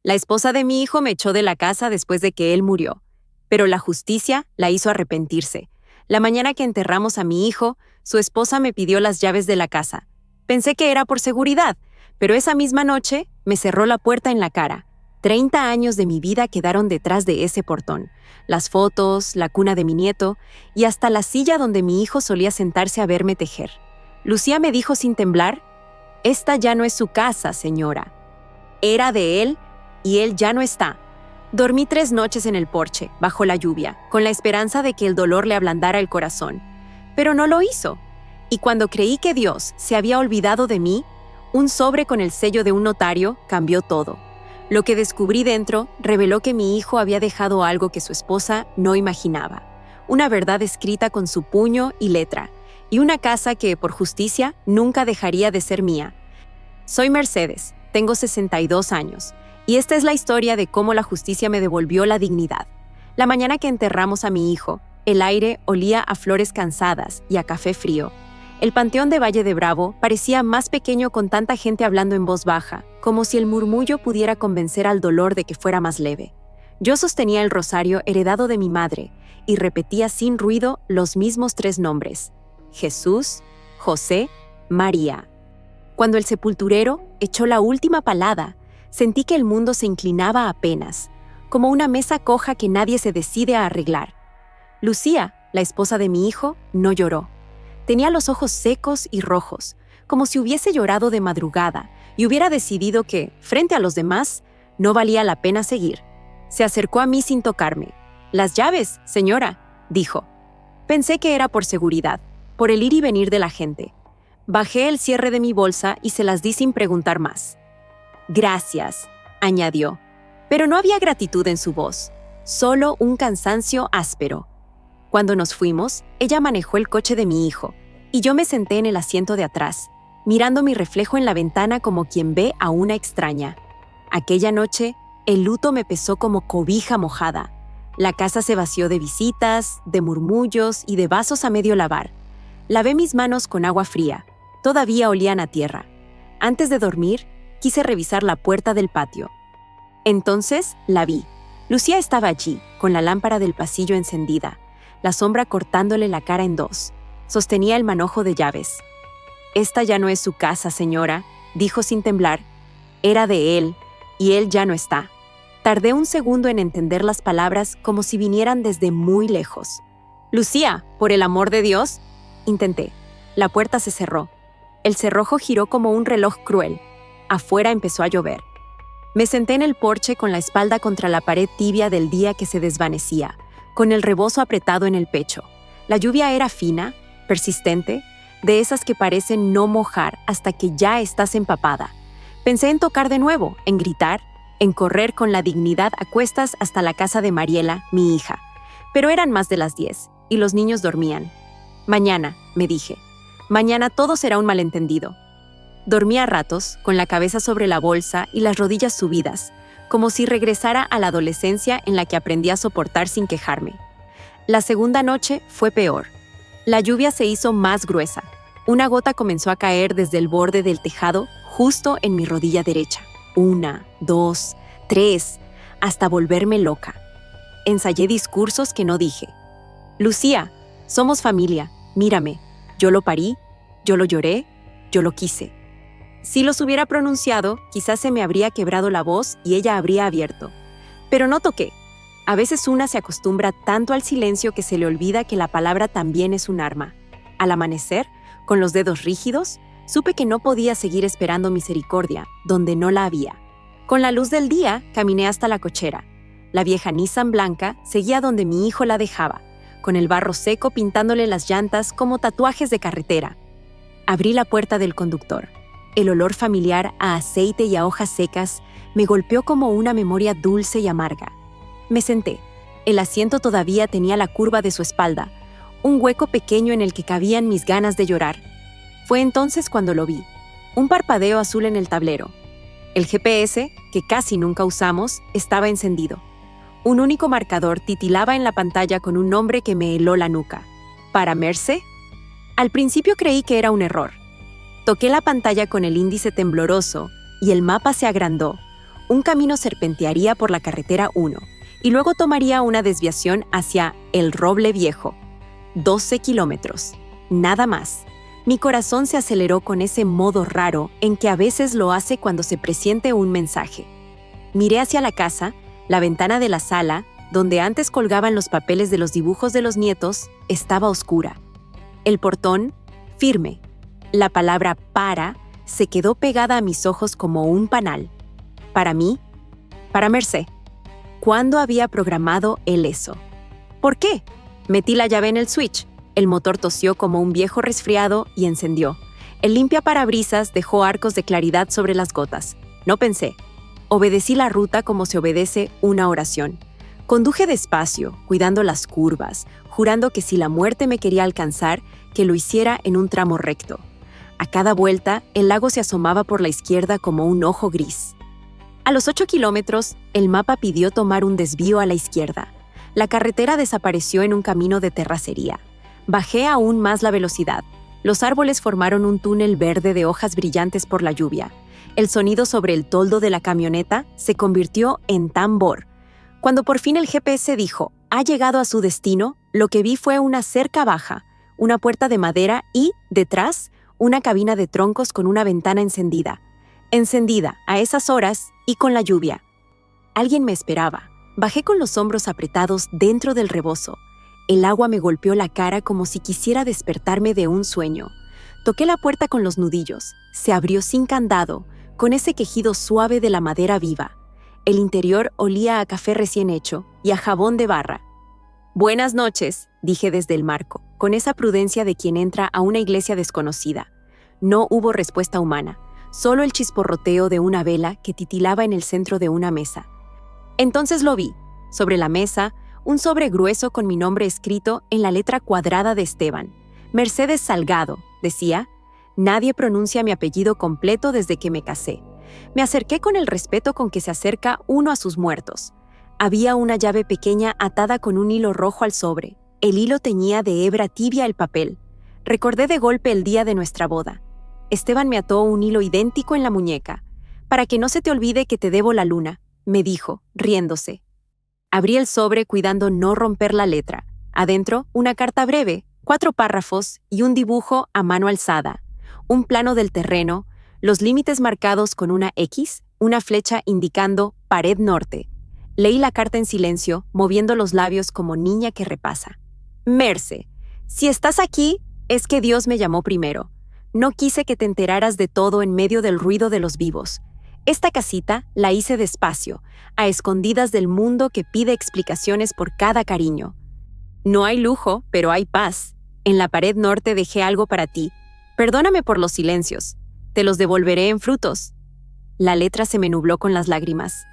La esposa de mi hijo me echó de la casa después de que él murió, pero la justicia la hizo arrepentirse. La mañana que enterramos a mi hijo, su esposa me pidió las llaves de la casa. Pensé que era por seguridad, pero esa misma noche me cerró la puerta en la cara. 30 años de mi vida quedaron detrás de ese portón. Las fotos, la cuna de mi nieto y hasta la silla donde mi hijo solía sentarse a verme tejer. Lucía me dijo sin temblar: «Esta ya no es su casa, señora. Era de él y él ya no está». Dormí 3 noches en el porche, bajo la lluvia, con la esperanza de que el dolor le ablandara el corazón. Pero no lo hizo. Y cuando creí que Dios se había olvidado de mí, un sobre con el sello de un notario cambió todo. Lo que descubrí dentro reveló que mi hijo había dejado algo que su esposa no imaginaba. Una verdad escrita con su puño y letra, y una casa que, por justicia, nunca dejaría de ser mía. Soy Mercedes, tengo 62 años, y esta es la historia de cómo la justicia me devolvió la dignidad. La mañana que enterramos a mi hijo, el aire olía a flores cansadas y a café frío. El panteón de Valle de Bravo parecía más pequeño con tanta gente hablando en voz baja, como si el murmullo pudiera convencer al dolor de que fuera más leve. Yo sostenía el rosario heredado de mi madre y repetía sin ruido los mismos 3 nombres: Jesús, José, María. Cuando el sepulturero echó la última palada, sentí que el mundo se inclinaba apenas, como una mesa coja que nadie se decide a arreglar. Lucía, la esposa de mi hijo, no lloró. Tenía los ojos secos y rojos, como si hubiese llorado de madrugada y hubiera decidido que, frente a los demás, no valía la pena seguir. Se acercó a mí sin tocarme. «Las llaves, señora», dijo. Pensé que era por seguridad, por el ir y venir de la gente. Bajé el cierre de mi bolsa y se las di sin preguntar más. «Gracias», añadió, pero no había gratitud en su voz, solo un cansancio áspero. Cuando nos fuimos, ella manejó el coche de mi hijo, y yo me senté en el asiento de atrás, mirando mi reflejo en la ventana como quien ve a una extraña. Aquella noche, el luto me pesó como cobija mojada. La casa se vació de visitas, de murmullos y de vasos a medio lavar. Lavé mis manos con agua fría, todavía olían a tierra. Antes de dormir, quise revisar la puerta del patio. Entonces la vi. Lucía estaba allí, con la lámpara del pasillo encendida, la sombra cortándole la cara en 2. Sostenía el manojo de llaves. «Esta ya no es su casa, señora», dijo sin temblar. «Era de él, y él ya no está». Tardé un segundo en entender las palabras como si vinieran desde muy lejos. «Lucía, por el amor de Dios», intenté. La puerta se cerró. El cerrojo giró como un reloj cruel. Afuera empezó a llover. Me senté en el porche con la espalda contra la pared tibia del día que se desvanecía, con el rebozo apretado en el pecho. La lluvia era fina, persistente, de esas que parecen no mojar hasta que ya estás empapada. Pensé en tocar de nuevo, en gritar, en correr con la dignidad a cuestas hasta la casa de Mariela, mi hija. Pero eran más de las 10, y los niños dormían. «Mañana», me dije, «mañana todo será un malentendido». Dormí a ratos, con la cabeza sobre la bolsa y las rodillas subidas, como si regresara a la adolescencia en la que aprendí a soportar sin quejarme. La segunda noche fue peor. La lluvia se hizo más gruesa. Una gota comenzó a caer desde el borde del tejado justo en mi rodilla derecha. 1, 2, 3, hasta volverme loca. Ensayé discursos que no dije. «Lucía, somos familia, mírame. Yo lo parí, yo lo lloré, yo lo quise». Si los hubiera pronunciado, quizás se me habría quebrado la voz y ella habría abierto. Pero no toqué. A veces una se acostumbra tanto al silencio que se le olvida que la palabra también es un arma. Al amanecer, con los dedos rígidos, supe que no podía seguir esperando misericordia, donde no la había. Con la luz del día, caminé hasta la cochera. La vieja Nissan blanca seguía donde mi hijo la dejaba, con el barro seco pintándole las llantas como tatuajes de carretera. Abrí la puerta del conductor. El olor familiar a aceite y a hojas secas me golpeó como una memoria dulce y amarga. Me senté. El asiento todavía tenía la curva de su espalda, un hueco pequeño en el que cabían mis ganas de llorar. Fue entonces cuando lo vi. Un parpadeo azul en el tablero. El GPS, que casi nunca usamos, estaba encendido. Un único marcador titilaba en la pantalla con un nombre que me heló la nuca. ¿Para Merce? Al principio creí que era un error. Toqué la pantalla con el índice tembloroso y el mapa se agrandó. Un camino serpentearía por la carretera 1 y luego tomaría una desviación hacia El Roble Viejo. 12 kilómetros. Nada más. Mi corazón se aceleró con ese modo raro en que a veces lo hace cuando se presiente un mensaje. Miré hacia la casa, la ventana de la sala, donde antes colgaban los papeles de los dibujos de los nietos, estaba oscura. El portón, firme. La palabra para se quedó pegada a mis ojos como un panal. ¿Para mí? Para Mercé. ¿Cuándo había programado él eso? ¿Por qué? Metí la llave en el switch. El motor tosió como un viejo resfriado y encendió. El limpiaparabrisas dejó arcos de claridad sobre las gotas. No pensé. Obedecí la ruta como se obedece una oración. Conduje despacio, cuidando las curvas, jurando que si la muerte me quería alcanzar, que lo hiciera en un tramo recto. A cada vuelta, el lago se asomaba por la izquierda como un ojo gris. A los 8 kilómetros, el mapa pidió tomar un desvío a la izquierda. La carretera desapareció en un camino de terracería. Bajé aún más la velocidad. Los árboles formaron un túnel verde de hojas brillantes por la lluvia. El sonido sobre el toldo de la camioneta se convirtió en tambor. Cuando por fin el GPS dijo, ha llegado a su destino, lo que vi fue una cerca baja, una puerta de madera y, detrás, una cabina de troncos con una ventana encendida. Encendida a esas horas y con la lluvia. Alguien me esperaba. Bajé con los hombros apretados dentro del rebozo. El agua me golpeó la cara como si quisiera despertarme de un sueño. Toqué la puerta con los nudillos. Se abrió sin candado, con ese quejido suave de la madera viva. El interior olía a café recién hecho y a jabón de barra. «Buenas noches», dije desde el marco, con esa prudencia de quien entra a una iglesia desconocida. No hubo respuesta humana, solo el chisporroteo de una vela que titilaba en el centro de una mesa. Entonces lo vi, sobre la mesa, un sobre grueso con mi nombre escrito en la letra cuadrada de Esteban. Mercedes Salgado, decía. Nadie pronuncia mi apellido completo desde que me casé. Me acerqué con el respeto con que se acerca uno a sus muertos. Había una llave pequeña atada con un hilo rojo al sobre. El hilo teñía de hebra tibia el papel. Recordé de golpe el día de nuestra boda. Esteban me ató un hilo idéntico en la muñeca. «Para que no se te olvide que te debo la luna», me dijo, riéndose. Abrí el sobre cuidando no romper la letra. Adentro, una carta breve, 4 párrafos y un dibujo a mano alzada. Un plano del terreno, los límites marcados con una X, una flecha indicando pared norte. Leí la carta en silencio, moviendo los labios como niña que repasa. «Merce, si estás aquí, es que Dios me llamó primero. No quise que te enteraras de todo en medio del ruido de los vivos. Esta casita la hice despacio, a escondidas del mundo que pide explicaciones por cada cariño. No hay lujo, pero hay paz. En la pared norte dejé algo para ti. Perdóname por los silencios. Te los devolveré en frutos». La letra se me nubló con las lágrimas.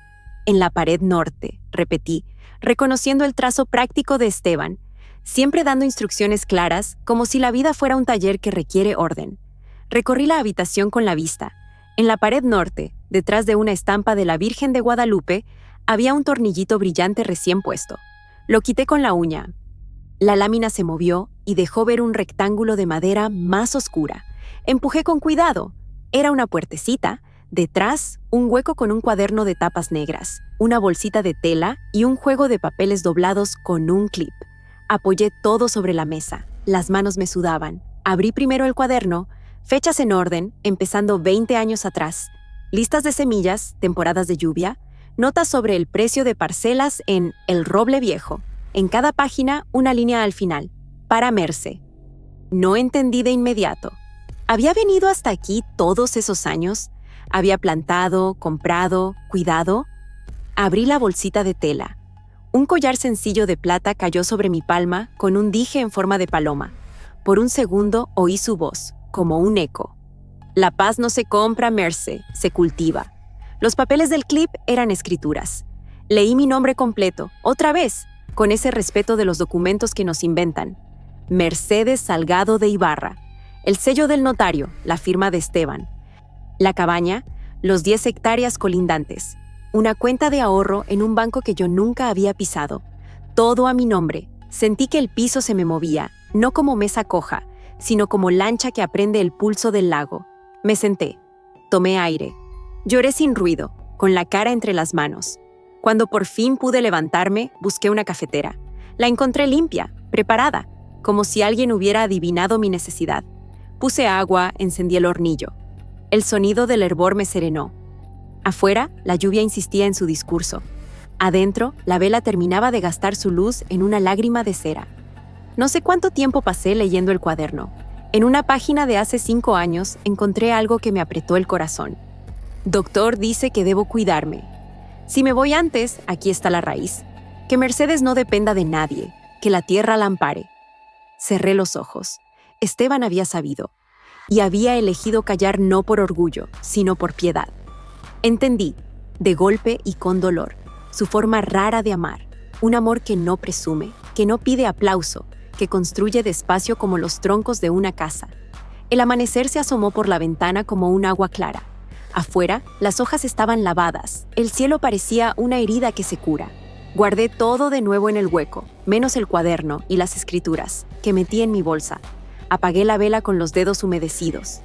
«En la pared norte», repetí, reconociendo el trazo práctico de Esteban, siempre dando instrucciones claras, como si la vida fuera un taller que requiere orden. Recorrí la habitación con la vista. En la pared norte, detrás de una estampa de la Virgen de Guadalupe, había un tornillito brillante recién puesto. Lo quité con la uña. La lámina se movió y dejó ver un rectángulo de madera más oscura. Empujé con cuidado. Era una puertecita. Detrás, un hueco con un cuaderno de tapas negras, una bolsita de tela y un juego de papeles doblados con un clip. Apoyé todo sobre la mesa. Las manos me sudaban. Abrí primero el cuaderno, fechas en orden, empezando 20 años atrás. Listas de semillas, temporadas de lluvia, notas sobre el precio de parcelas en El Roble Viejo. En cada página, una línea al final. Para Merce. No entendí de inmediato. ¿Había venido hasta aquí todos esos años? ¿Había plantado, comprado, cuidado? Abrí la bolsita de tela. Un collar sencillo de plata cayó sobre mi palma con un dije en forma de paloma. Por un segundo oí su voz, como un eco. La paz no se compra, Merce, se cultiva. Los papeles del clip eran escrituras. Leí mi nombre completo, otra vez, con ese respeto de los documentos que nos inventan. Mercedes Salgado de Ibarra. El sello del notario, la firma de Esteban. La cabaña, los 10 hectáreas colindantes. Una cuenta de ahorro en un banco que yo nunca había pisado. Todo a mi nombre. Sentí que el piso se me movía, no como mesa coja, sino como lancha que aprende el pulso del lago. Me senté. Tomé aire. Lloré sin ruido. con la cara entre las manos. Cuando por fin pude levantarme, busqué una cafetera. La encontré limpia, preparada, como si alguien hubiera adivinado mi necesidad. Puse agua, encendí el hornillo. El sonido del hervor me serenó. Afuera, la lluvia insistía en su discurso. Adentro, la vela terminaba de gastar su luz en una lágrima de cera. No sé cuánto tiempo pasé leyendo el cuaderno. En una página de hace 5 años encontré algo que me apretó el corazón. Doctor dice que debo cuidarme. Si me voy antes, aquí está la raíz. Que Mercedes no dependa de nadie, que la tierra la ampare. Cerré los ojos. Esteban había sabido. Y había elegido callar no por orgullo, sino por piedad. Entendí, de golpe y con dolor, su forma rara de amar. Un amor que no presume, que no pide aplauso, que construye despacio como los troncos de una casa. El amanecer se asomó por la ventana como un agua clara. Afuera, las hojas estaban lavadas. El cielo parecía una herida que se cura. Guardé todo de nuevo en el hueco, menos el cuaderno y las escrituras, que metí en mi bolsa. Apagué la vela con los dedos humedecidos.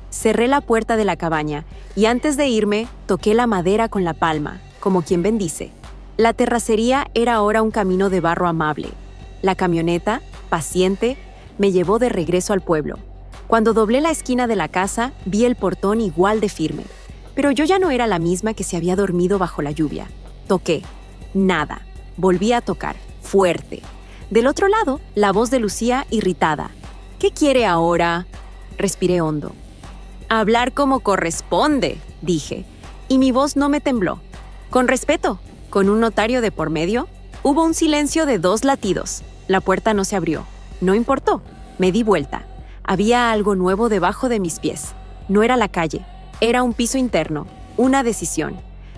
Cerré la puerta de la cabaña y antes de irme, toqué la madera con la palma, como quien bendice. La terracería era ahora un camino de barro amable. La camioneta, paciente, me llevó de regreso al pueblo. Cuando doblé la esquina de la casa, vi el portón igual de firme. Pero yo ya no era la misma que se había dormido bajo la lluvia. Toqué. Nada. Volví a tocar. Fuerte. Del otro lado, la voz de Lucía irritada. ¿Qué quiere ahora? Respiré hondo. Hablar como corresponde, dije. Y mi voz no me tembló. Con respeto. Con un notario de por medio, hubo un silencio de 2 latidos. La puerta no se abrió. No importó. Me di vuelta. Había algo nuevo debajo de mis pies. No era la calle. Era un piso interno. Una decisión.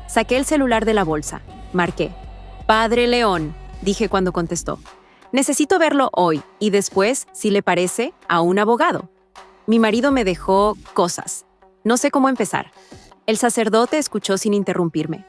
Saqué el celular de la bolsa. Marqué. Padre León, dije cuando contestó. Necesito verlo hoy y después, si le parece, a un abogado. Mi marido me dejó cosas. No sé cómo empezar. El sacerdote escuchó sin interrumpirme.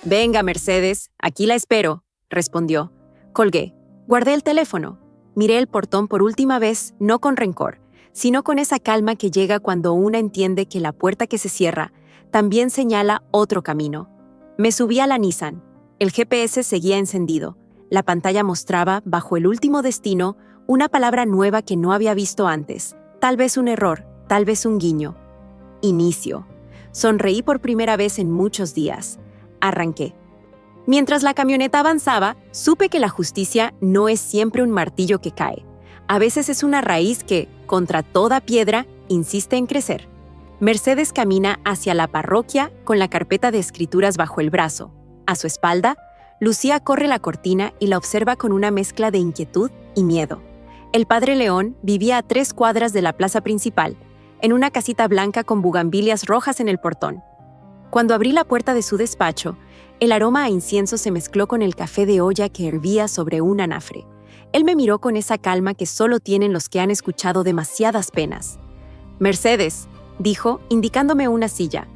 Venga, Mercedes, aquí la espero, respondió. Colgué. Guardé el teléfono. Miré el portón por última vez, no con rencor, sino con esa calma que llega cuando una entiende que la puerta que se cierra también señala otro camino. Me subí a la Nissan. El GPS seguía encendido. La pantalla mostraba, bajo el último destino, una palabra nueva que no había visto antes. Tal vez un error, tal vez un guiño. Inicio. Sonreí por primera vez en muchos días. Arranqué. Mientras la camioneta avanzaba, supe que la justicia no es siempre un martillo que cae. A veces es una raíz que, contra toda piedra, insiste en crecer. Mercedes camina hacia la parroquia con la carpeta de escrituras bajo el brazo. A su espalda, Lucía corre la cortina y la observa con una mezcla de inquietud y miedo. El padre León vivía a 3 cuadras de la plaza principal, en una casita blanca con bugambilias rojas en el portón. Cuando abrí la puerta de su despacho, el aroma a incienso se mezcló con el café de olla que hervía sobre un anafre. Él me miró con esa calma que solo tienen los que han escuchado demasiadas penas. Mercedes, dijo, indicándome una silla.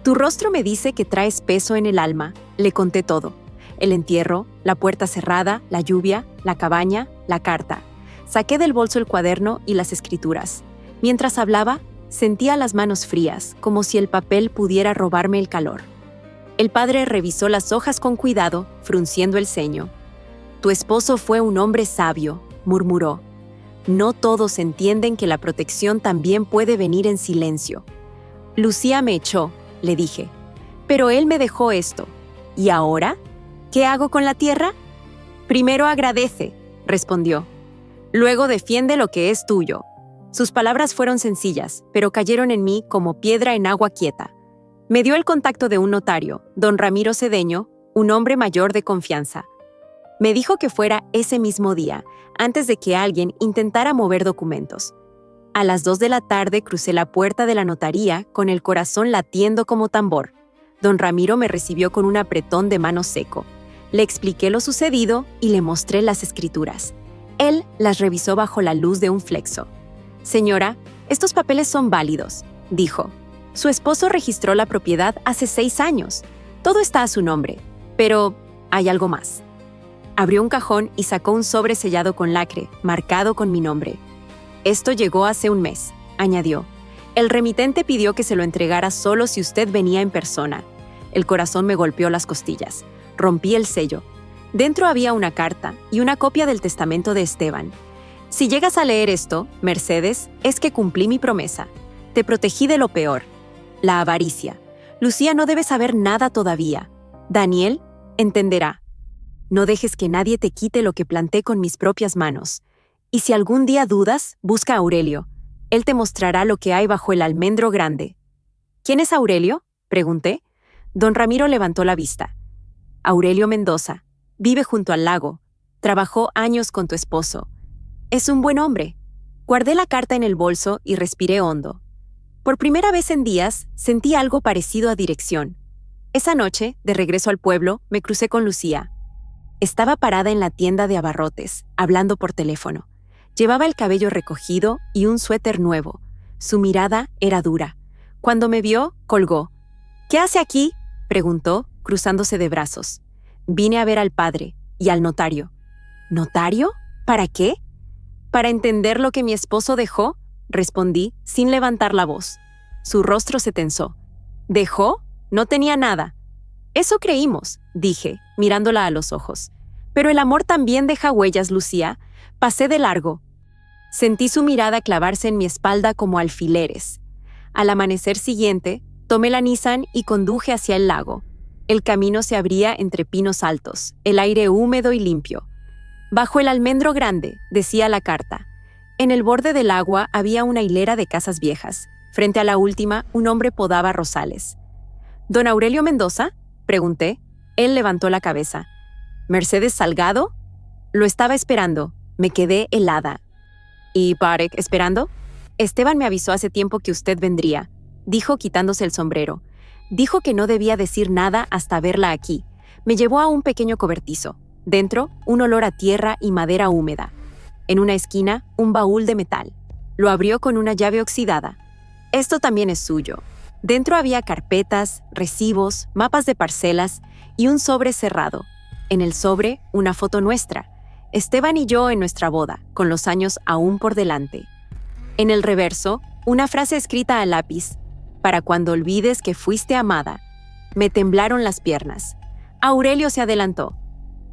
Tu rostro me dice que traes peso en el alma. Le conté todo. El entierro, la puerta cerrada, la lluvia, la cabaña, la carta. Saqué del bolso el cuaderno y las escrituras. Mientras hablaba, sentía las manos frías, como si el papel pudiera robarme el calor. El padre revisó las hojas con cuidado, frunciendo el ceño. Tu esposo fue un hombre sabio, murmuró. No todos entienden que la protección también puede venir en silencio. Lucía me echó, le dije. Pero él me dejó esto. ¿Y ahora? ¿Qué hago con la tierra? Primero agradece, respondió. Luego defiende lo que es tuyo. Sus palabras fueron sencillas, pero cayeron en mí como piedra en agua quieta. Me dio el contacto de un notario, don Ramiro Cedeño, un hombre mayor de confianza. Me dijo que fuera ese mismo día, antes de que alguien intentara mover documentos. A las 2 de la tarde crucé la puerta de la notaría con el corazón latiendo como tambor. Don Ramiro me recibió con un apretón de mano seco. Le expliqué lo sucedido y le mostré las escrituras. Él las revisó bajo la luz de un flexo. Señora, estos papeles son válidos, dijo. Su esposo registró la propiedad hace 6 años. Todo está a su nombre, pero hay algo más. Abrió un cajón y sacó un sobre sellado con lacre, marcado con mi nombre. Esto llegó hace un mes, añadió. El remitente pidió que se lo entregara solo si usted venía en persona. El corazón me golpeó las costillas. Rompí el sello. Dentro había una carta y una copia del testamento de Esteban. Si llegas a leer esto, Mercedes, es que cumplí mi promesa. Te protegí de lo peor. La avaricia. Lucía no debe saber nada todavía. Daniel entenderá. No dejes que nadie te quite lo que planté con mis propias manos. Y si algún día dudas, busca a Aurelio. Él te mostrará lo que hay bajo el almendro grande. ¿Quién es Aurelio?, pregunté. Don Ramiro levantó la vista. Aurelio Mendoza. Vive junto al lago. Trabajó años con tu esposo. Es un buen hombre. Guardé la carta en el bolso y respiré hondo. Por primera vez en días, sentí algo parecido a dirección. Esa noche, de regreso al pueblo, me crucé con Lucía. Estaba parada en la tienda de abarrotes, hablando por teléfono. Llevaba el cabello recogido y un suéter nuevo. Su mirada era dura. Cuando me vio, colgó. ¿Qué hace aquí?, preguntó, cruzándose de brazos. Vine a ver al padre y al notario. ¿Notario? ¿Para qué? Para entender lo que mi esposo dejó, respondí, sin levantar la voz. Su rostro se tensó. ¿Dejó? No tenía nada. Eso creímos, dije, mirándola a los ojos. Pero el amor también deja huellas, Lucía. Pasé de largo. Sentí su mirada clavarse en mi espalda como alfileres. Al amanecer siguiente, tomé la Nissan y conduje hacia el lago. El camino se abría entre pinos altos, el aire húmedo y limpio. Bajo el almendro grande, decía la carta. En el borde del agua había una hilera de casas viejas. Frente a la última, un hombre podaba rosales. ¿Don Aurelio Mendoza?, pregunté. Él levantó la cabeza. ¿Mercedes Salgado? Lo estaba esperando. Me quedé helada. ¿Y Parek esperando? Esteban me avisó hace tiempo que usted vendría, dijo quitándose el sombrero. Dijo que no debía decir nada hasta verla aquí. Me llevó a un pequeño cobertizo. Dentro, un olor a tierra y madera húmeda. En una esquina, un baúl de metal. Lo abrió con una llave oxidada. Esto también es suyo. Dentro había carpetas, recibos, mapas de parcelas y un sobre cerrado. En el sobre, una foto nuestra. Esteban y yo en nuestra boda, con los años aún por delante. En el reverso, una frase escrita a lápiz. Para cuando olvides que fuiste amada. Me temblaron las piernas. Aurelio se adelantó.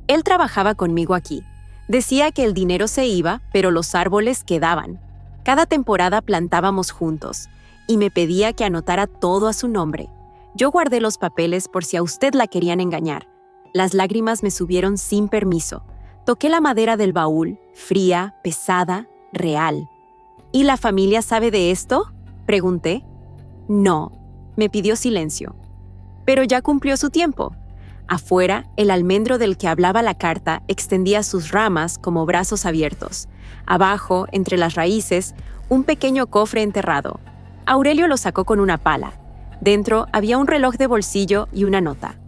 Él trabajaba conmigo aquí. Decía que el dinero se iba, pero los árboles quedaban. Cada temporada plantábamos juntos, y me pedía que anotara todo a su nombre. Yo guardé los papeles por si a usted la querían engañar. Las lágrimas me subieron sin permiso. Toqué la madera del baúl, fría, pesada, real. ¿Y la familia sabe de esto?, pregunté. No, me pidió silencio. Pero ya cumplió su tiempo. Afuera, el almendro del que hablaba la carta extendía sus ramas como brazos abiertos. Abajo, entre las raíces, un pequeño cofre enterrado. Aurelio lo sacó con una pala. Dentro había un reloj de bolsillo y una nota.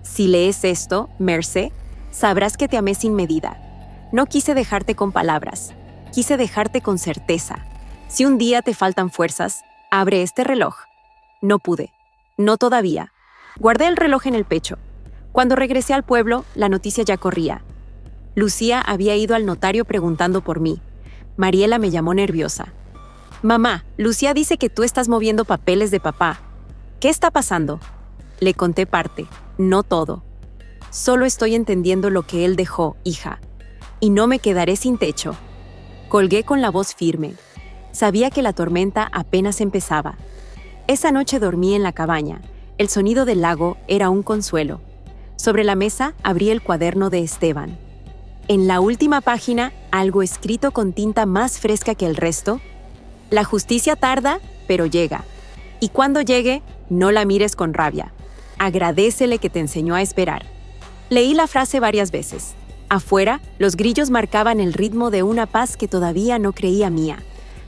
Si lees esto, Merce, sabrás que te amé sin medida. No quise dejarte con palabras, quise dejarte con certeza. Si un día te faltan fuerzas, abre este reloj. No pude. No todavía. Guardé el reloj en el pecho. Cuando regresé al pueblo, la noticia ya corría. Lucía había ido al notario preguntando por mí. Mariela me llamó nerviosa. Mamá, Lucía dice que tú estás moviendo papeles de papá. ¿Qué está pasando? Le conté parte, no todo. Solo estoy entendiendo lo que él dejó, hija. Y no me quedaré sin techo. Colgué con la voz firme. Sabía que la tormenta apenas empezaba. Esa noche dormí en la cabaña. El sonido del lago era un consuelo. Sobre la mesa abrí el cuaderno de Esteban. En la última página, algo escrito con tinta más fresca que el resto. La justicia tarda, pero llega. Y cuando llegue, no la mires con rabia. Agradécele que te enseñó a esperar. Leí la frase varias veces. Afuera, los grillos marcaban el ritmo de una paz que todavía no creía mía.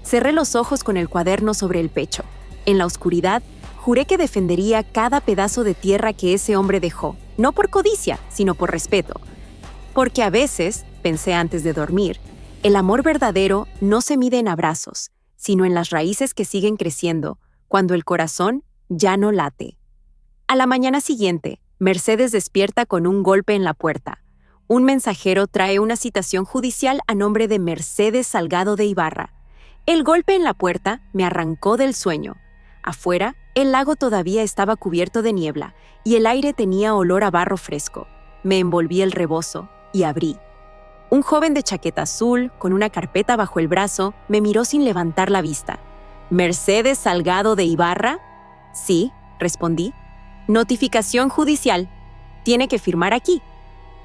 Cerré los ojos con el cuaderno sobre el pecho. En la oscuridad, juré que defendería cada pedazo de tierra que ese hombre dejó, no por codicia, sino por respeto. Porque a veces, pensé antes de dormir, el amor verdadero no se mide en abrazos, sino en las raíces que siguen creciendo, cuando el corazón ya no late. A la mañana siguiente, Mercedes despierta con un golpe en la puerta. Un mensajero trae una citación judicial a nombre de Mercedes Salgado de Ibarra. El golpe en la puerta me arrancó del sueño. Afuera, El lago todavía estaba cubierto de niebla y el aire tenía olor a barro fresco. Me envolví el rebozo y abrí. Un joven de chaqueta azul, con una carpeta bajo el brazo, me miró sin levantar la vista. ¿Mercedes Salgado de Ibarra? Sí, respondí. Notificación judicial. Tiene que firmar aquí.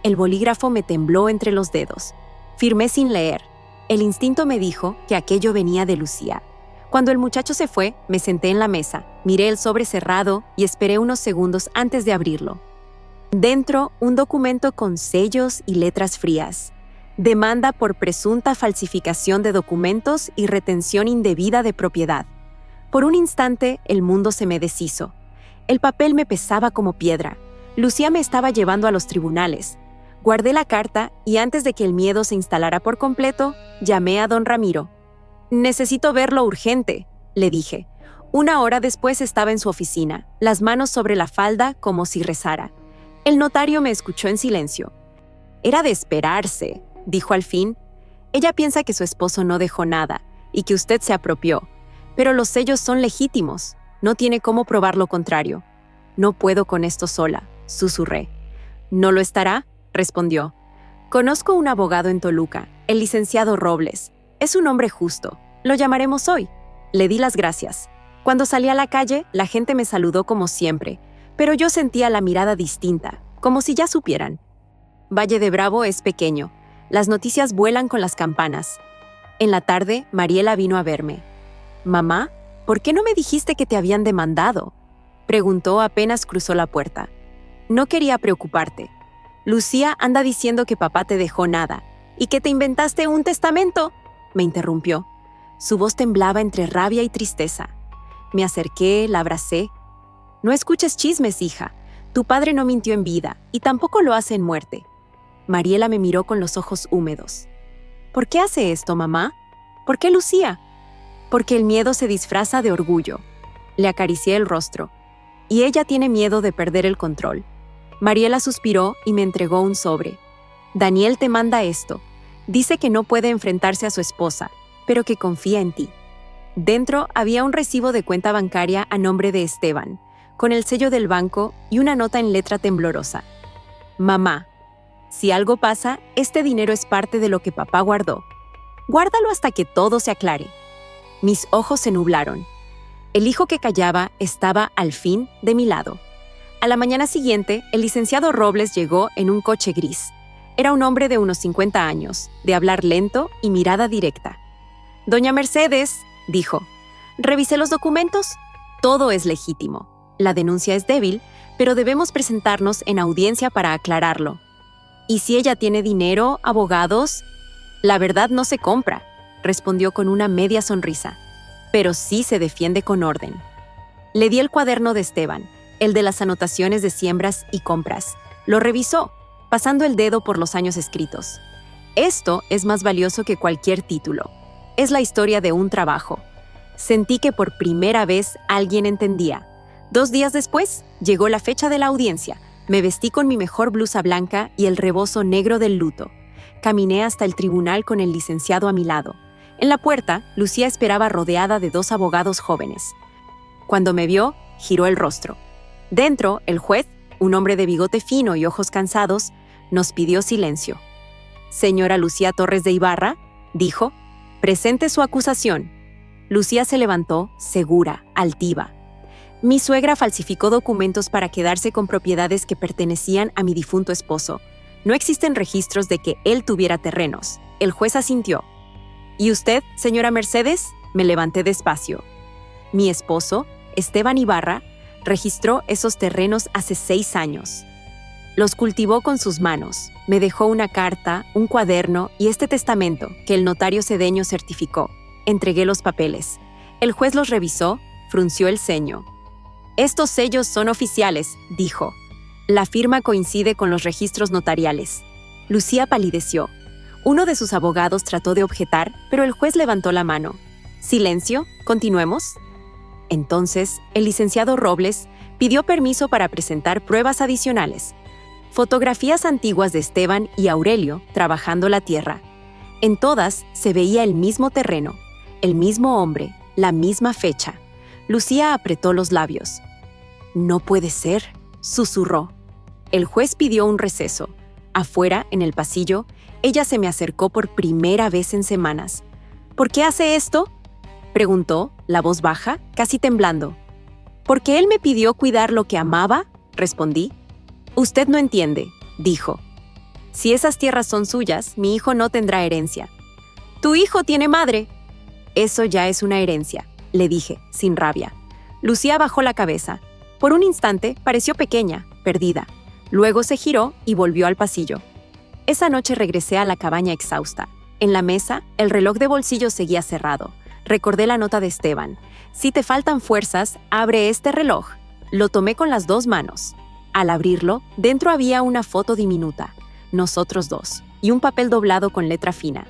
El bolígrafo me tembló entre los dedos. Firmé sin leer. El instinto me dijo que aquello venía de Lucía. Cuando el muchacho se fue, me senté en la mesa, miré el sobre cerrado y esperé unos segundos antes de abrirlo. Dentro, un documento con sellos y letras frías. Demanda por presunta falsificación de documentos y retención indebida de propiedad. Por un instante, el mundo se me deshizo. El papel me pesaba como piedra. Lucía me estaba llevando a los tribunales. Guardé la carta y antes de que el miedo se instalara por completo, llamé a don Ramiro. «Necesito verlo urgente», le dije. 1 hora después estaba en su oficina, las manos sobre la falda como si rezara. El notario me escuchó en silencio. «Era de esperarse», dijo al fin. «Ella piensa que su esposo no dejó nada y que usted se apropió. Pero los sellos son legítimos. No tiene cómo probar lo contrario». «No puedo con esto sola», susurré. «¿No lo estará?», respondió. «Conozco un abogado en Toluca, el licenciado Robles. Es un hombre justo. Lo llamaremos hoy». Le di las gracias. Cuando salí a la calle, la gente me saludó como siempre, pero yo sentía la mirada distinta, como si ya supieran. Valle de Bravo es pequeño. Las noticias vuelan con las campanas. En la tarde, Mariela vino a verme. «Mamá, ¿por qué no me dijiste que te habían demandado?», preguntó apenas cruzó la puerta. «No quería preocuparte. Lucía anda diciendo que papá te dejó nada y que te inventaste un testamento», me interrumpió. Su voz temblaba entre rabia y tristeza. Me acerqué, la abracé. «No escuches chismes, hija. Tu padre no mintió en vida y tampoco lo hace en muerte». Mariela me miró con los ojos húmedos. «¿Por qué hace esto, mamá? ¿Por qué Lucía?». «Porque el miedo se disfraza de orgullo». Le acaricié el rostro. «Y ella tiene miedo de perder el control». Mariela suspiró y me entregó un sobre. «Daniel te manda esto. Dice que no puede enfrentarse a su esposa, pero que confía en ti». Dentro había un recibo de cuenta bancaria a nombre de Esteban, con el sello del banco y una nota en letra temblorosa. «Mamá, si algo pasa, este dinero es parte de lo que papá guardó. Guárdalo hasta que todo se aclare». Mis ojos se nublaron. El hijo que callaba estaba, al fin, de mi lado. A la mañana siguiente, el licenciado Robles llegó en un coche gris. Era un hombre de unos 50 años, de hablar lento y mirada directa. «Doña Mercedes», dijo, «revisé los documentos. Todo es legítimo. La denuncia es débil, pero debemos presentarnos en audiencia para aclararlo. ¿Y si ella tiene dinero, abogados?» «La verdad no se compra», respondió con una media sonrisa, «pero sí se defiende con orden». Le di el cuaderno de Esteban, el de las anotaciones de siembras y compras. Lo revisó, pasando el dedo por los años escritos. «Esto es más valioso que cualquier título. Es la historia de un trabajo». Sentí que por primera vez alguien entendía. 2 días después, llegó la fecha de la audiencia. Me vestí con mi mejor blusa blanca y el rebozo negro del luto. Caminé hasta el tribunal con el licenciado a mi lado. En la puerta, Lucía esperaba rodeada de 2 abogados jóvenes. Cuando me vio, giró el rostro. Dentro, el juez, un hombre de bigote fino y ojos cansados, nos pidió silencio. «Señora Lucía Torres de Ibarra», dijo, «presente su acusación». Lucía se levantó, segura, altiva. «Mi suegra falsificó documentos para quedarse con propiedades que pertenecían a mi difunto esposo. No existen registros de que él tuviera terrenos». El juez asintió. «¿Y usted, señora Mercedes?», me levanté despacio. «Mi esposo, Esteban Ibarra, registró esos terrenos hace 6 años. Los cultivó con sus manos. Me dejó una carta, un cuaderno y este testamento que el notario cedeño certificó. Entregué los papeles. El juez los revisó, frunció el ceño. «Estos sellos son oficiales», dijo. «La firma coincide con los registros notariales». Lucía palideció. Uno de sus abogados trató de objetar, pero el juez levantó la mano. «Silencio, continuemos». Entonces, el licenciado Robles pidió permiso para presentar pruebas adicionales. Fotografías antiguas de Esteban y Aurelio trabajando la tierra. En todas se veía el mismo terreno, el mismo hombre, la misma fecha. Lucía apretó los labios. «No puede ser», susurró. El juez pidió un receso. Afuera, en el pasillo, ella se me acercó por primera vez en semanas. «¿Por qué hace esto?», preguntó, la voz baja, casi temblando. «Porque él me pidió cuidar lo que amaba», respondí. «Usted no entiende», dijo. «Si esas tierras son suyas, mi hijo no tendrá herencia». «Tu hijo tiene madre». «Eso ya es una herencia», le dije, sin rabia. Lucía bajó la cabeza. Por un instante pareció pequeña, perdida. Luego se giró y volvió al pasillo. Esa noche regresé a la cabaña exhausta. En la mesa, el reloj de bolsillo seguía cerrado. Recordé la nota de Esteban. «Si te faltan fuerzas, abre este reloj». Lo tomé con las 2 manos. Al abrirlo, dentro había una foto diminuta, nosotros 2, y un papel doblado con letra fina.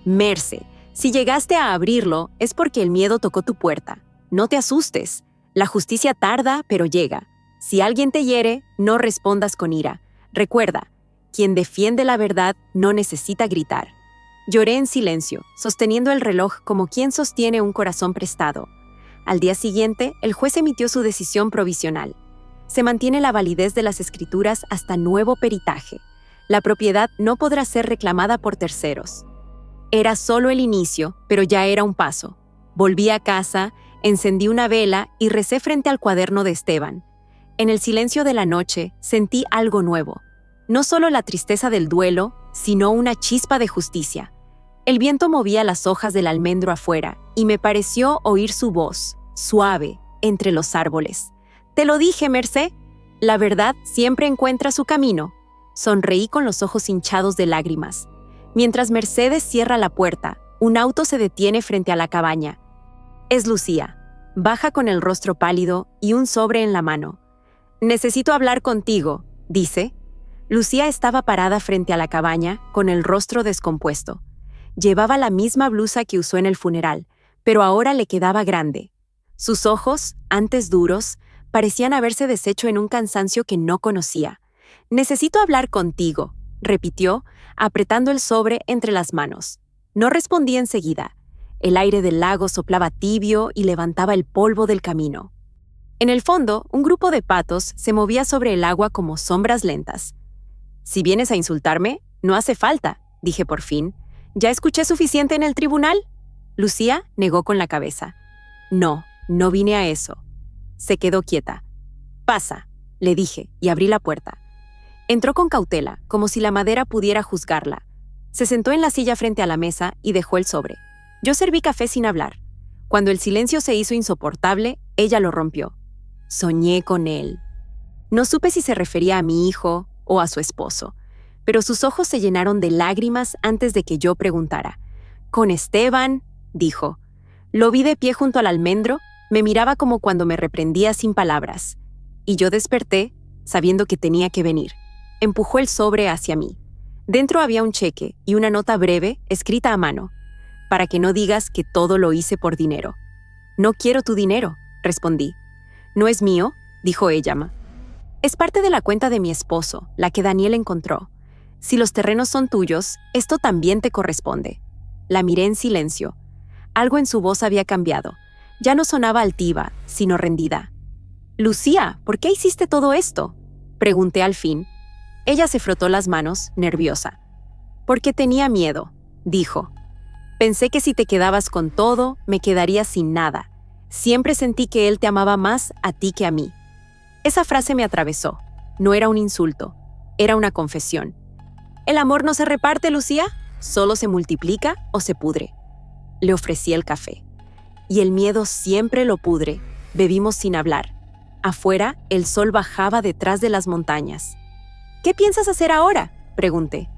«Merce, si llegaste a abrirlo, es porque el miedo tocó tu puerta. No te asustes. La justicia tarda, pero llega. Si alguien te hiere, no respondas con ira. Recuerda, quien defiende la verdad no necesita gritar». Lloré en silencio, sosteniendo el reloj como quien sostiene un corazón prestado. Al día siguiente, el juez emitió su decisión provisional. Se mantiene la validez de las escrituras hasta nuevo peritaje. La propiedad no podrá ser reclamada por terceros. Era solo el inicio, pero ya era un paso. Volví a casa, encendí una vela y recé frente al cuaderno de Esteban. En el silencio de la noche sentí algo nuevo. No solo la tristeza del duelo, sino una chispa de justicia. El viento movía las hojas del almendro afuera y me pareció oír su voz, suave, entre los árboles. «Te lo dije, Mercé. La verdad siempre encuentra su camino». Sonreí con los ojos hinchados de lágrimas. Mientras Mercedes cierra la puerta, un auto se detiene frente a la cabaña. Es Lucía. Baja con el rostro pálido y un sobre en la mano. «Necesito hablar contigo», dice. Lucía estaba parada frente a la cabaña, con el rostro descompuesto. Llevaba la misma blusa que usó en el funeral, pero ahora le quedaba grande. Sus ojos, antes duros, parecían haberse deshecho en un cansancio que no conocía. «Necesito hablar contigo», repitió, apretando el sobre entre las manos. No respondí enseguida. El aire del lago soplaba tibio y levantaba el polvo del camino. En el fondo, un grupo de patos se movía sobre el agua como sombras lentas. «Si vienes a insultarme, no hace falta», dije por fin. «¿Ya escuché suficiente en el tribunal?» Lucía negó con la cabeza. «No, no vine a eso». Se quedó quieta. «Pasa», le dije, y abrí la puerta. Entró con cautela, como si la madera pudiera juzgarla. Se sentó en la silla frente a la mesa y dejó el sobre. Yo serví café sin hablar. Cuando el silencio se hizo insoportable, ella lo rompió. «Soñé con él». No supe si se refería a mi hijo o a su esposo, pero sus ojos se llenaron de lágrimas antes de que yo preguntara. «¿Con Esteban?», dijo. Lo vi de pie junto al almendro, me miraba como cuando me reprendía sin palabras. Y yo desperté, sabiendo que tenía que venir. Empujó el sobre hacia mí. Dentro había un cheque y una nota breve, escrita a mano. «Para que no digas que todo lo hice por dinero». «No quiero tu dinero», respondí. «¿No es mío?», dijo ella. «Es parte de la cuenta de mi esposo, la que Daniel encontró. Si los terrenos son tuyos, esto también te corresponde». La miré en silencio. Algo en su voz había cambiado. Ya no sonaba altiva, sino rendida. «Lucía, ¿por qué hiciste todo esto?», pregunté al fin. Ella se frotó las manos, nerviosa. «Porque tenía miedo», dijo. «Pensé que si te quedabas con todo, me quedaría sin nada. Siempre sentí que él te amaba más a ti que a mí». Esa frase me atravesó. No era un insulto, era una confesión. «¿El amor no se reparte, Lucía? Solo se multiplica o se pudre». Le ofrecí el café. «Y el miedo siempre lo pudre». Bebimos sin hablar. Afuera, el sol bajaba detrás de las montañas. «¿Qué piensas hacer ahora?», pregunté.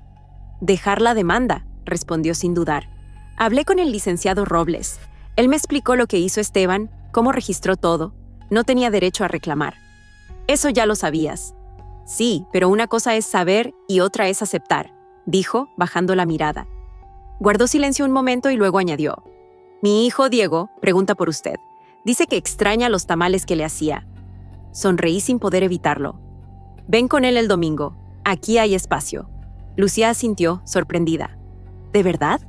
«Dejar la demanda», respondió sin dudar. Hablé con el licenciado Robles. Él me explicó lo que hizo Esteban, cómo registró todo. No tenía derecho a reclamar. «Eso ya lo sabías». «Sí, pero una cosa es saber y otra es aceptar», dijo, bajando la mirada. Guardó silencio un momento y luego añadió. «Mi hijo Diego pregunta por usted. Dice que extraña los tamales que le hacía». Sonreí sin poder evitarlo. «Ven con él el domingo. Aquí hay espacio». Lucía asintió, sorprendida. «¿De verdad?».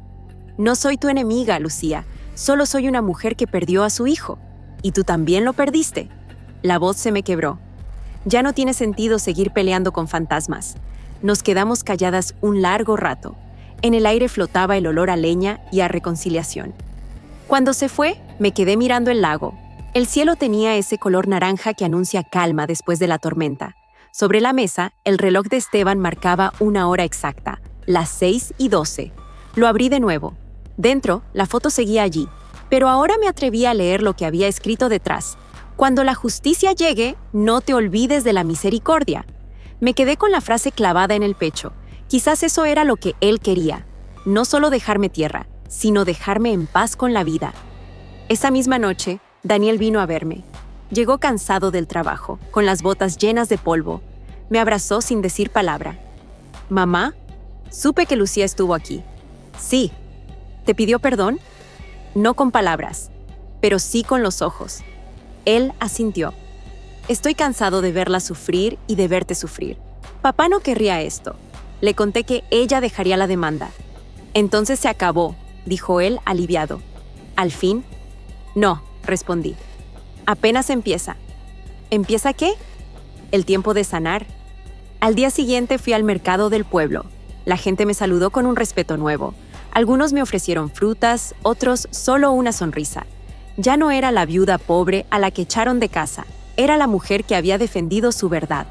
«No soy tu enemiga, Lucía. Solo soy una mujer que perdió a su hijo». ¿Y tú también lo perdiste? La voz se me quebró. Ya no tiene sentido seguir peleando con fantasmas. Nos quedamos calladas un largo rato. En el aire flotaba el olor a leña y a reconciliación. Cuando se fue, me quedé mirando el lago. El cielo tenía ese color naranja que anuncia calma después de la tormenta. Sobre la mesa, el reloj de Esteban marcaba una hora exacta, las 6:12. Lo abrí de nuevo. Dentro, la foto seguía allí, pero ahora me atreví a leer lo que había escrito detrás. Cuando la justicia llegue, no te olvides de la misericordia. Me quedé con la frase clavada en el pecho. Quizás eso era lo que él quería. No solo dejarme tierra, sino dejarme en paz con la vida. Esa misma noche, Daniel vino a verme. Llegó cansado del trabajo, con las botas llenas de polvo. Me abrazó sin decir palabra. «Mamá, supe que Lucía estuvo aquí». «Sí». «¿Te pidió perdón?» No con palabras, pero sí con los ojos. Él asintió. «Estoy cansado de verla sufrir y de verte sufrir. Papá no querría esto». Le conté que ella dejaría la demanda. «Entonces se acabó», dijo él aliviado. «¿Al fin?» «No», respondí. «Apenas empieza». ¿Empieza qué?» «El tiempo de sanar». Al día siguiente fui al mercado del pueblo. La gente me saludó con un respeto nuevo. Algunos me ofrecieron frutas, otros solo una sonrisa. Ya no era la viuda pobre a la que echaron de casa, era la mujer que había defendido su verdad.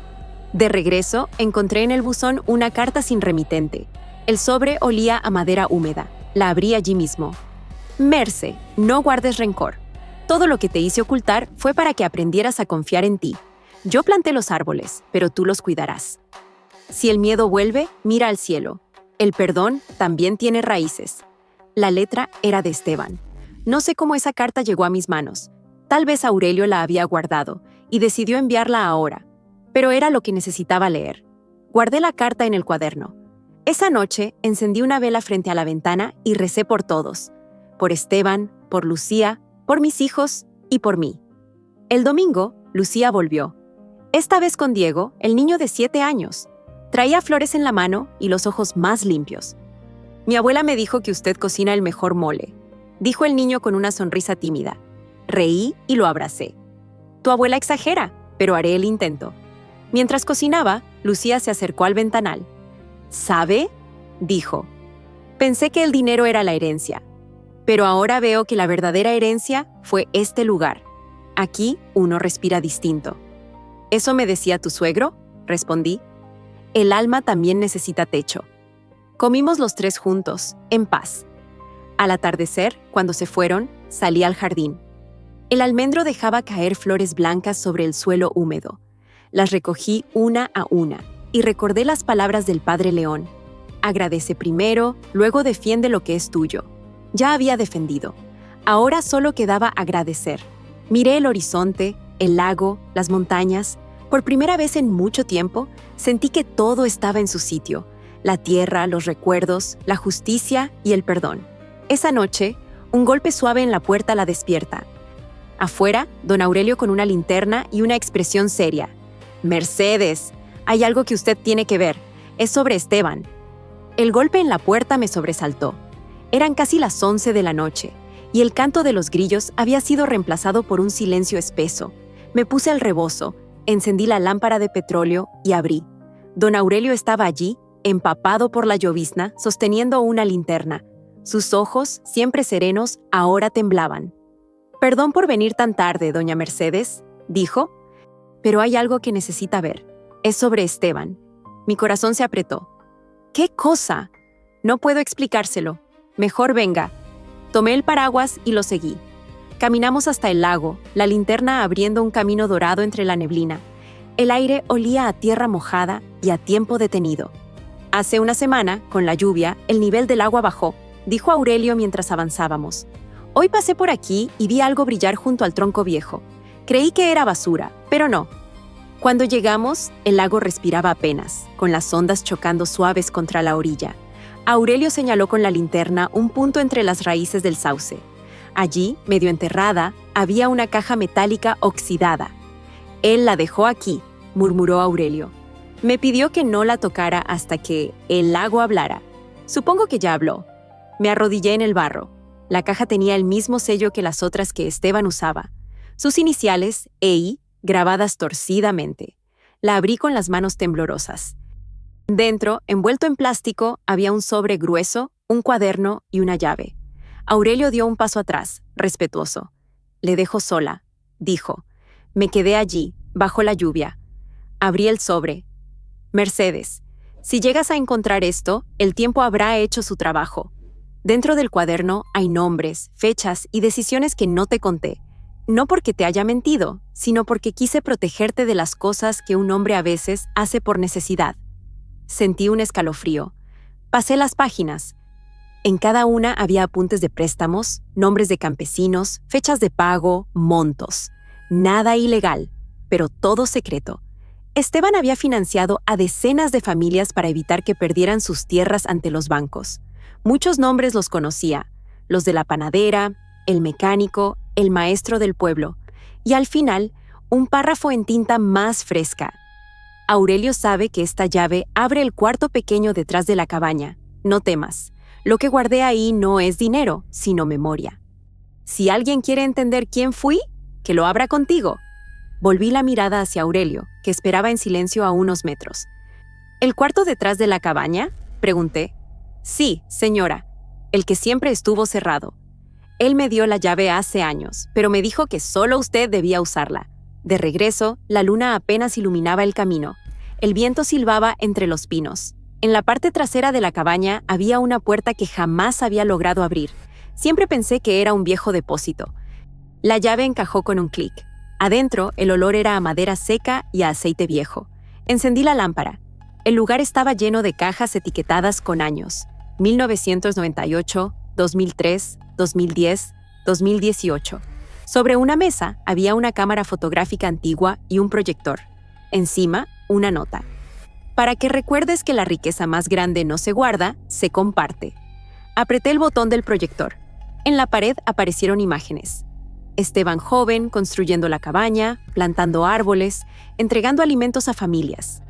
De regreso, encontré en el buzón una carta sin remitente. El sobre olía a madera húmeda. La abrí allí mismo. «Merce, no guardes rencor. Todo lo que te hice ocultar fue para que aprendieras a confiar en ti. Yo planté los árboles, pero tú los cuidarás. Si el miedo vuelve, mira al cielo. El perdón también tiene raíces». La letra era de Esteban. No sé cómo esa carta llegó a mis manos. Tal vez Aurelio la había guardado y decidió enviarla ahora, pero era lo que necesitaba leer. Guardé la carta en el cuaderno. Esa noche encendí una vela frente a la ventana y recé por todos. Por Esteban, por Lucía, por mis hijos y por mí. El domingo, Lucía volvió. Esta vez con Diego, el niño de 7 años. Traía flores en la mano y los ojos más limpios. «Mi abuela me dijo que usted cocina el mejor mole», dijo el niño con una sonrisa tímida. Reí y lo abracé. «Tu abuela exagera, pero haré el intento». Mientras cocinaba, Lucía se acercó al ventanal. «¿Sabe?», dijo. Pensé que el dinero era la herencia, pero ahora veo que la verdadera herencia fue este lugar. Aquí uno respira distinto. «¿Eso me decía tu suegro?», respondí. «El alma también necesita techo». Comimos los 3 juntos, en paz. Al atardecer, cuando se fueron, salí al jardín. El almendro dejaba caer flores blancas sobre el suelo húmedo. Las recogí una a una y recordé las palabras del Padre León. Agradece primero, luego defiende lo que es tuyo. Ya había defendido. Ahora solo quedaba agradecer. Miré el horizonte, el lago, las montañas. Por primera vez en mucho tiempo, sentí que todo estaba en su sitio. La tierra, los recuerdos, la justicia y el perdón. Esa noche, un golpe suave en la puerta la despierta. Afuera, don Aurelio con una linterna y una expresión seria. «Mercedes, hay algo que usted tiene que ver. Es sobre Esteban». El golpe en la puerta me sobresaltó. Eran casi las 11 de la noche, y el canto de los grillos había sido reemplazado por un silencio espeso. Me puse al rebozo, encendí la lámpara de petróleo y abrí. Don Aurelio estaba allí, empapado por la llovizna, sosteniendo una linterna. Sus ojos, siempre serenos, ahora temblaban. «Perdón por venir tan tarde, doña Mercedes», dijo, «pero hay algo que necesita ver. Es sobre Esteban». Mi corazón se apretó. «¿Qué cosa?» «No puedo explicárselo. Mejor venga». Tomé el paraguas y lo seguí. Caminamos hasta el lago, la linterna abriendo un camino dorado entre la neblina. El aire olía a tierra mojada y a tiempo detenido. «Hace una semana, con la lluvia, el nivel del agua bajó», dijo Aurelio mientras avanzábamos. «Hoy pasé por aquí y vi algo brillar junto al tronco viejo. Creí que era basura, pero no». Cuando llegamos, el lago respiraba apenas, con las ondas chocando suaves contra la orilla. Aurelio señaló con la linterna un punto entre las raíces del sauce. Allí, medio enterrada, había una caja metálica oxidada. «Él la dejó aquí», murmuró Aurelio. Me pidió que no la tocara hasta que el lago hablara. Supongo que ya habló. Me arrodillé en el barro. La caja tenía el mismo sello que las otras que Esteban usaba. Sus iniciales, EI, grabadas torcidamente. La abrí con las manos temblorosas. Dentro, envuelto en plástico, había un sobre grueso, un cuaderno y una llave. Aurelio dio un paso atrás, respetuoso. «Le dejo sola», dijo. Me quedé allí, bajo la lluvia. Abrí el sobre. «Mercedes, si llegas a encontrar esto, el tiempo habrá hecho su trabajo. Dentro del cuaderno hay nombres, fechas y decisiones que no te conté. No porque te haya mentido, sino porque quise protegerte de las cosas que un hombre a veces hace por necesidad». Sentí un escalofrío. Pasé las páginas. En cada una había apuntes de préstamos, nombres de campesinos, fechas de pago, montos. Nada ilegal, pero todo secreto. Esteban había financiado a decenas de familias para evitar que perdieran sus tierras ante los bancos. Muchos nombres los conocía, los de la panadera, el mecánico, el maestro del pueblo. Y al final, un párrafo en tinta más fresca. Aurelio sabe que esta llave abre el cuarto pequeño detrás de la cabaña. No temas. Lo que guardé ahí no es dinero, sino memoria. Si alguien quiere entender quién fui, que lo abra contigo. Volví la mirada hacia Aurelio, que esperaba en silencio a unos metros. ¿El cuarto detrás de la cabaña?, pregunté. Sí, señora, el que siempre estuvo cerrado. Él me dio la llave hace años, pero me dijo que solo usted debía usarla. De regreso, la luna apenas iluminaba el camino. El viento silbaba entre los pinos. En la parte trasera de la cabaña había una puerta que jamás había logrado abrir. Siempre pensé que era un viejo depósito. La llave encajó con un clic. Adentro, el olor era a madera seca y a aceite viejo. Encendí la lámpara. El lugar estaba lleno de cajas etiquetadas con años. 1998, 2003, 2010, 2018. Sobre una mesa había una cámara fotográfica antigua y un proyector. Encima, una nota. Para que recuerdes que la riqueza más grande no se guarda, se comparte. Apreté el botón del proyector. En la pared aparecieron imágenes. Esteban joven, construyendo la cabaña, plantando árboles, entregando alimentos a familias.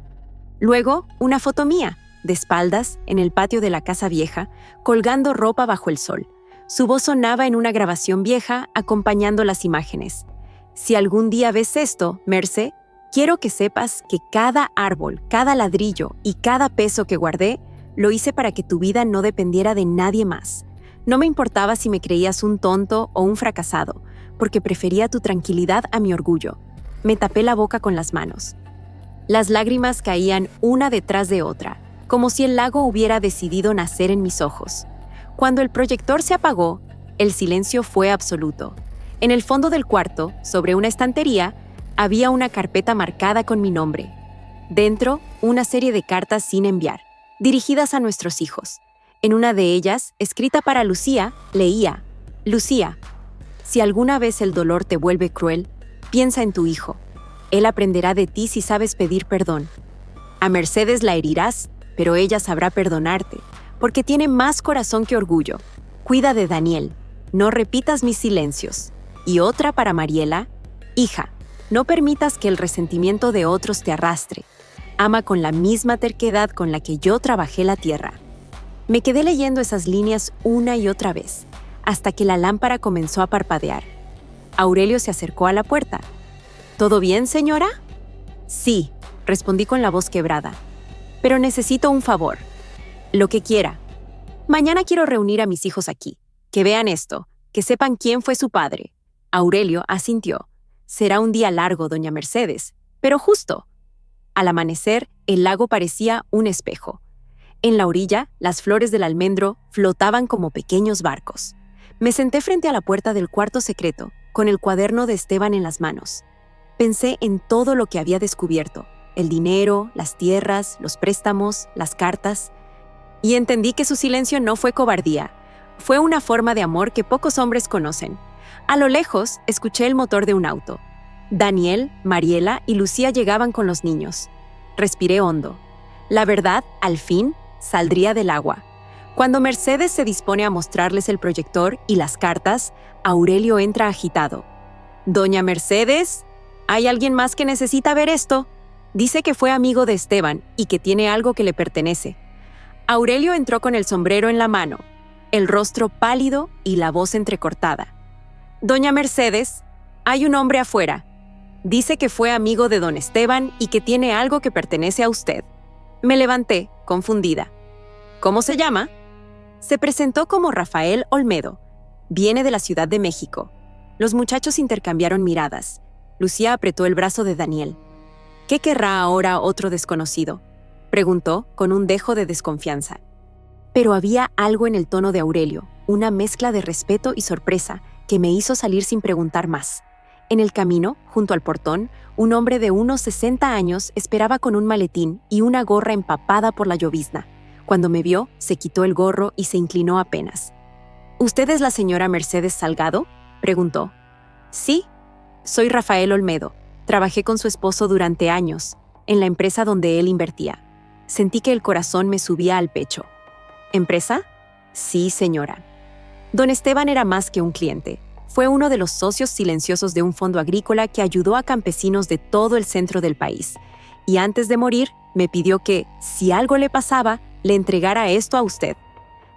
Luego, una foto mía, de espaldas, en el patio de la casa vieja, colgando ropa bajo el sol. Su voz sonaba en una grabación vieja, acompañando las imágenes. Si algún día ves esto, Merce, quiero que sepas que cada árbol, cada ladrillo y cada peso que guardé, lo hice para que tu vida no dependiera de nadie más. No me importaba si me creías un tonto o un fracasado, porque prefería tu tranquilidad a mi orgullo. Me tapé la boca con las manos. Las lágrimas caían una detrás de otra, como si el lago hubiera decidido nacer en mis ojos. Cuando el proyector se apagó, el silencio fue absoluto. En el fondo del cuarto, sobre una estantería, había una carpeta marcada con mi nombre. Dentro, una serie de cartas sin enviar, dirigidas a nuestros hijos. En una de ellas, escrita para Lucía, leía: Lucía, si alguna vez el dolor te vuelve cruel, piensa en tu hijo. Él aprenderá de ti si sabes pedir perdón. A Mercedes la herirás, pero ella sabrá perdonarte, porque tiene más corazón que orgullo. Cuida de Daniel, no repitas mis silencios. Y otra para Mariela: hija, no permitas que el resentimiento de otros te arrastre. Ama con la misma terquedad con la que yo trabajé la tierra. Me quedé leyendo esas líneas una y otra vez, hasta que la lámpara comenzó a parpadear. Aurelio se acercó a la puerta. ¿Todo bien, señora? Sí, respondí con la voz quebrada. Pero necesito un favor. Lo que quiera. Mañana quiero reunir a mis hijos aquí. Que vean esto, que sepan quién fue su padre. Aurelio asintió. Será un día largo, doña Mercedes, pero justo. Al amanecer, el lago parecía un espejo. En la orilla, las flores del almendro flotaban como pequeños barcos. Me senté frente a la puerta del cuarto secreto, con el cuaderno de Esteban en las manos. Pensé en todo lo que había descubierto, el dinero, las tierras, los préstamos, las cartas, y entendí que su silencio no fue cobardía, fue una forma de amor que pocos hombres conocen. A lo lejos, escuché el motor de un auto. Daniel, Mariela y Lucía llegaban con los niños. Respiré hondo. La verdad, al fin, saldría del agua. Cuando Mercedes se dispone a mostrarles el proyector y las cartas, Aurelio entra agitado. «Doña Mercedes, ¿hay alguien más que necesita ver esto? Dice que fue amigo de Esteban y que tiene algo que le pertenece». Aurelio entró con el sombrero en la mano, el rostro pálido y la voz entrecortada. «Doña Mercedes, Hay un hombre afuera. Dice que fue amigo de don Esteban y que tiene algo que pertenece a usted. Me levanté, confundida. ¿Cómo se llama? Se presentó como Rafael Olmedo. Viene de la Ciudad de México. Los muchachos intercambiaron miradas. Lucía apretó el brazo de Daniel. ¿Qué querrá ahora otro desconocido?, preguntó con un dejo de desconfianza. Pero había algo en el tono de Aurelio, una mezcla de respeto y sorpresa, que me hizo salir sin preguntar más. En el camino, junto al portón, un hombre de unos 60 años esperaba con un maletín y una gorra empapada por la llovizna. Cuando me vio, se quitó el gorro y se inclinó apenas. ¿Usted es la señora Mercedes Salgado?, preguntó. Sí, soy Rafael Olmedo. Trabajé con su esposo durante años, en la empresa donde él invertía. Sentí que el corazón me subía al pecho. ¿Empresa? Sí, señora. Don Esteban era más que un cliente. Fue uno de los socios silenciosos de un fondo agrícola que ayudó a campesinos de todo el centro del país. Y antes de morir, me pidió que, si algo le pasaba, le entregara esto a usted.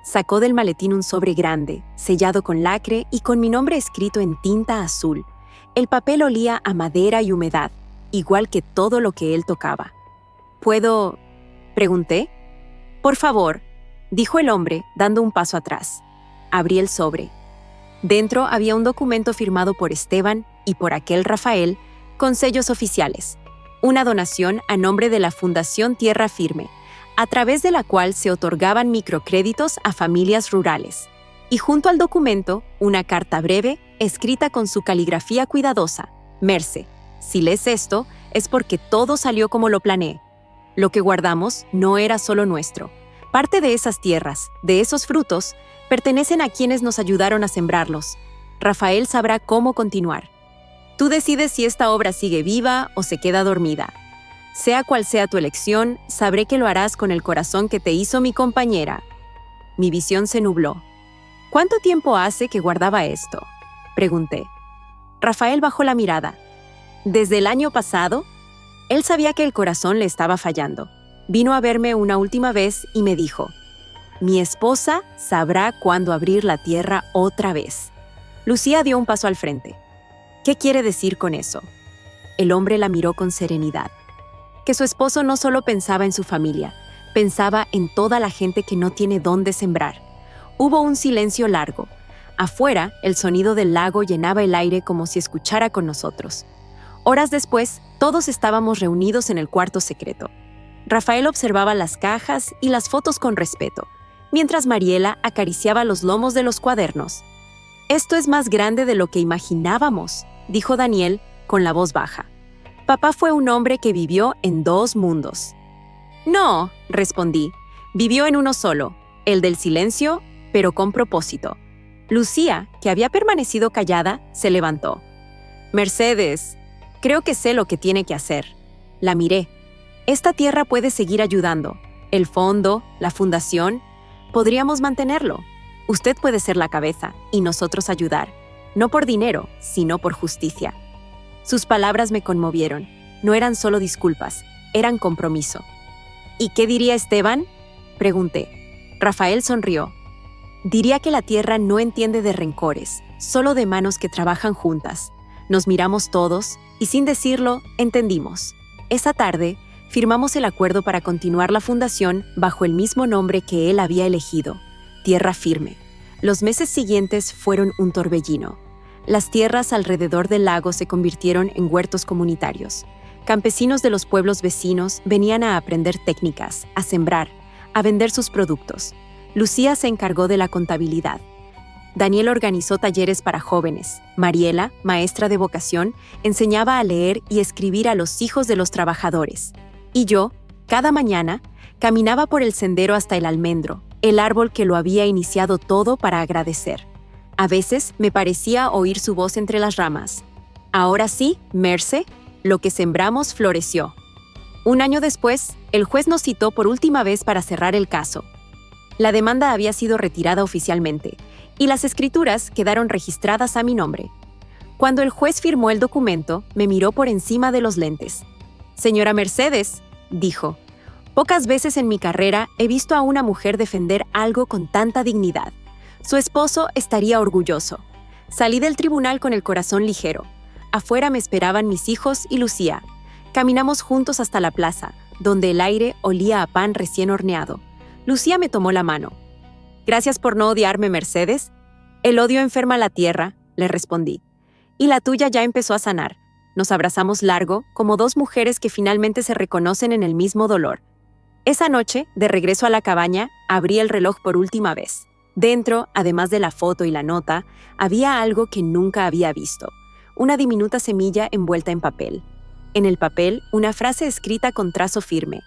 Sacó del maletín un sobre grande, sellado con lacre y con mi nombre escrito en tinta azul. El papel olía a madera y humedad, igual que todo lo que él tocaba. ¿Puedo...? Pregunté. Por favor, dijo el hombre, dando un paso atrás. Abrí el sobre. Dentro había un documento firmado por Esteban y por aquel Rafael, con sellos oficiales. Una donación a nombre de la Fundación Tierra Firme, a través de la cual se otorgaban microcréditos a familias rurales. Y junto al documento, una carta breve, escrita con su caligrafía cuidadosa. Merce, si lees esto, es porque todo salió como lo planeé. Lo que guardamos no era solo nuestro. Parte de esas tierras, de esos frutos, pertenecen a quienes nos ayudaron a sembrarlos. Rafael sabrá cómo continuar. Tú decides si esta obra sigue viva o se queda dormida. Sea cual sea tu elección, sabré que lo harás con el corazón que te hizo mi compañera. Mi visión se nubló. ¿Cuánto tiempo hace que guardaba esto?, pregunté. Rafael bajó la mirada. ¿Desde el año pasado? Él sabía que el corazón le estaba fallando. Vino a verme una última vez y me dijo: mi esposa sabrá cuándo abrir la tierra otra vez. Lucía dio un paso al frente. ¿Qué quiere decir con eso? El hombre la miró con serenidad. Que su esposo no solo pensaba en su familia, pensaba en toda la gente que no tiene dónde sembrar. Hubo un silencio largo. Afuera, el sonido del lago llenaba el aire como si escuchara con nosotros. Horas después, todos estábamos reunidos en el cuarto secreto. Rafael observaba las cajas y las fotos con respeto, mientras Mariela acariciaba los lomos de los cuadernos. «Esto es más grande de lo que imaginábamos», dijo Daniel con la voz baja. «Papá fue un hombre que vivió en 2 mundos». «No», respondí, «vivió en uno solo, el del silencio, pero con propósito». Lucía, que había permanecido callada, se levantó. «Mercedes, creo que sé lo que tiene que hacer». La miré. «Esta tierra puede seguir ayudando. El fondo, la fundación, podríamos mantenerlo. Usted puede ser la cabeza y nosotros ayudar, no por dinero, sino por justicia». Sus palabras me conmovieron. No eran solo disculpas, eran compromiso. «¿Y qué diría Esteban?», pregunté. Rafael sonrió. «Diría que la tierra no entiende de rencores, solo de manos que trabajan juntas. Nos miramos todos y, sin decirlo, entendimos. Esa tarde, firmamos el acuerdo para continuar la fundación bajo el mismo nombre que él había elegido, Tierra Firme. Los meses siguientes fueron un torbellino. Las tierras alrededor del lago se convirtieron en huertos comunitarios. Campesinos de los pueblos vecinos venían a aprender técnicas, a sembrar, a vender sus productos. Lucía se encargó de la contabilidad. Daniel organizó talleres para jóvenes. Mariela, maestra de vocación, enseñaba a leer y escribir a los hijos de los trabajadores. Y yo, cada mañana, caminaba por el sendero hasta el almendro, el árbol que lo había iniciado todo para agradecer. A veces me parecía oír su voz entre las ramas. «Ahora sí, Merce, lo que sembramos floreció». 1 año después, el juez nos citó por última vez para cerrar el caso. La demanda había sido retirada oficialmente, y las escrituras quedaron registradas a mi nombre. Cuando el juez firmó el documento, me miró por encima de los lentes. «Señora Mercedes», dijo, «pocas veces en mi carrera he visto a una mujer defender algo con tanta dignidad. Su esposo estaría orgulloso. Salí del tribunal con el corazón ligero. Afuera me esperaban mis hijos y Lucía. Caminamos juntos hasta la plaza, donde el aire olía a pan recién horneado. Lucía me tomó la mano. «Gracias por no odiarme, Mercedes. El odio enferma la tierra», le respondí. «Y la tuya ya empezó a sanar». Nos abrazamos largo, como dos mujeres que finalmente se reconocen en el mismo dolor. Esa noche, de regreso a la cabaña, abrí el reloj por última vez. Dentro, además de la foto y la nota, había algo que nunca había visto. Una diminuta semilla envuelta en papel. En el papel, una frase escrita con trazo firme.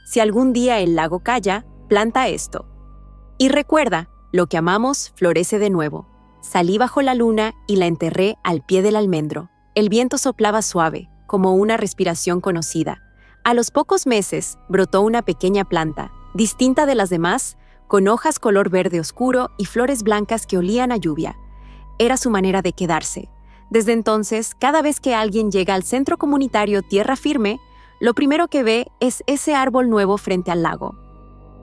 «Si algún día el lago calla, planta esto». Y recuerda, lo que amamos florece de nuevo. Salí bajo la luna y la enterré al pie del almendro. El viento soplaba suave, como una respiración conocida. A los pocos meses, brotó una pequeña planta, distinta de las demás, con hojas color verde oscuro y flores blancas que olían a lluvia. Era su manera de quedarse. Desde entonces, cada vez que alguien llega al centro comunitario Tierra Firme, lo primero que ve es ese árbol nuevo frente al lago.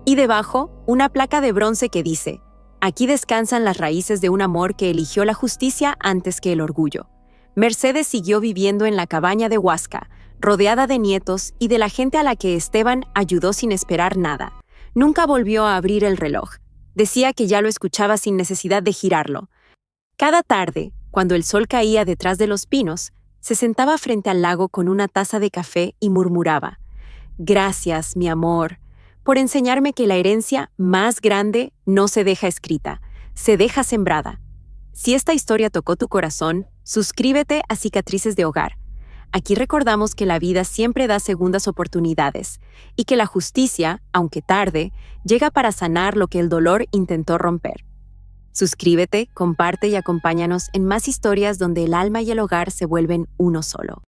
Y debajo, una placa de bronce que dice: «Aquí descansan las raíces de un amor que eligió la justicia antes que el orgullo». Mercedes siguió viviendo en la cabaña de Huasca, rodeada de nietos y de la gente a la que Esteban ayudó sin esperar nada. Nunca volvió a abrir el reloj. Decía que ya lo escuchaba sin necesidad de girarlo. Cada tarde, cuando el sol caía detrás de los pinos, se sentaba frente al lago con una taza de café y murmuraba: «Gracias, mi amor, por enseñarme que la herencia más grande no se deja escrita, se deja sembrada». Si esta historia tocó tu corazón, suscríbete a Cicatrices de Hogar. Aquí recordamos que la vida siempre da segundas oportunidades y que la justicia, aunque tarde, llega para sanar lo que el dolor intentó romper. Suscríbete, comparte y acompáñanos en más historias donde el alma y el hogar se vuelven uno solo.